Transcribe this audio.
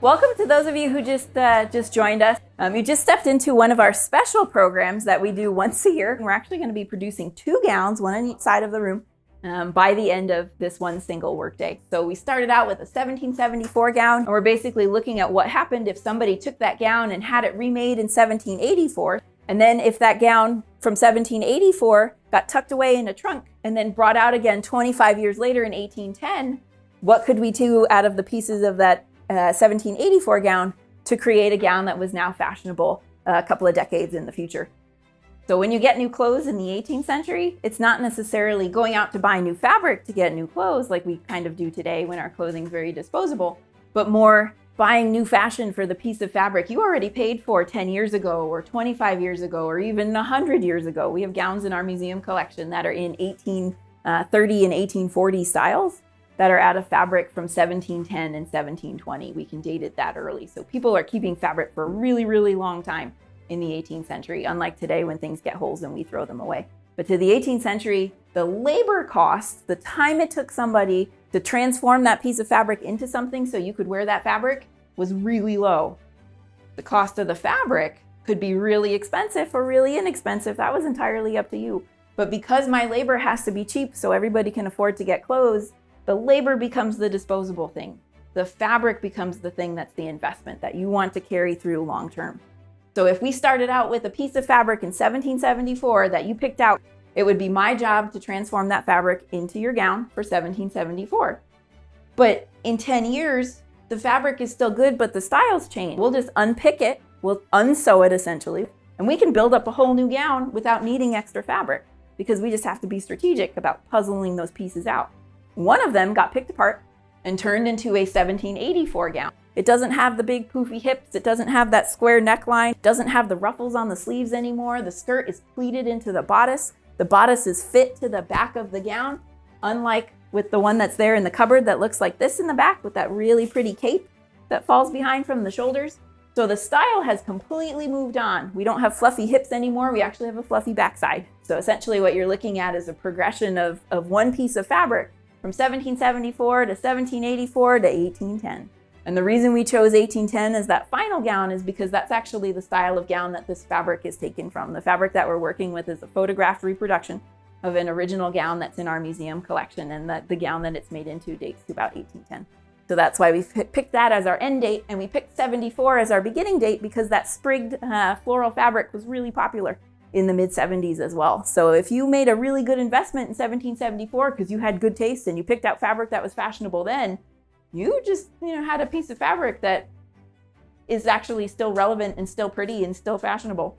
Welcome to those of you who just joined us. You just stepped into one of our special programs that we do once a year. We're actually going to be producing 2 gowns, one on each side of the room, by the end of this one single workday. So we started out with a 1774 gown, and we're basically looking at what happened if somebody took that gown and had it remade in 1784. And then if that gown from 1784 got tucked away in a trunk and then brought out again 25 years later in 1810, what could we do out of the pieces of that 1784 gown to create a gown that was now fashionable a couple of decades in the future? So when you get new clothes in the 18th century, it's not necessarily going out to buy new fabric to get new clothes like we kind of do today when our clothing is very disposable, but more buying new fashion for the piece of fabric you already paid for 10 years ago or 25 years ago or even 100 years ago. We have gowns in our museum collection that are in 1830 and 1840 styles that are out of fabric from 1710 and 1720. We can date it that early. So people are keeping fabric for a really, really long time in the 18th century, unlike today when things get holes and we throw them away. But to the 18th century, the labor costs, the time it took somebody to transform that piece of fabric into something so you could wear that fabric was really low. The cost of the fabric could be really expensive or really inexpensive. That was entirely up to you. But because my labor has to be cheap so everybody can afford to get clothes, the labor becomes the disposable thing. The fabric becomes the thing that's the investment that you want to carry through long term. So if we started out with a piece of fabric in 1774 that you picked out, it would be my job to transform that fabric into your gown for 1774. But in 10 years, the fabric is still good, but the styles change. We'll just unpick it, we'll unsew it essentially, and we can build up a whole new gown without needing extra fabric because we just have to be strategic about puzzling those pieces out. One of them got picked apart and turned into a 1784 gown. It doesn't have the big poofy hips. It doesn't have that square neckline. It doesn't have the ruffles on the sleeves anymore. The skirt is pleated into the bodice. The bodice is fit to the back of the gown, unlike with the one that's there in the cupboard that looks like this in the back with that really pretty cape that falls behind from the shoulders. So the style has completely moved on. We don't have fluffy hips anymore. We actually have a fluffy backside. So essentially what you're looking at is a progression of one piece of fabric from 1774 to 1784 to 1810. And the reason we chose 1810 as that final gown is because that's actually the style of gown that this fabric is taken from. The fabric that we're working with is a photographed reproduction of an original gown that's in our museum collection, and the gown that it's made into dates to about 1810. So that's why we picked that as our end date, and we picked 74 as our beginning date because that sprigged floral fabric was really popular in the mid-70s as well. So if you made a really good investment in 1774 because you had good taste and you picked out fabric that was fashionable then, you just had a piece of fabric that is actually still relevant and still pretty and still fashionable.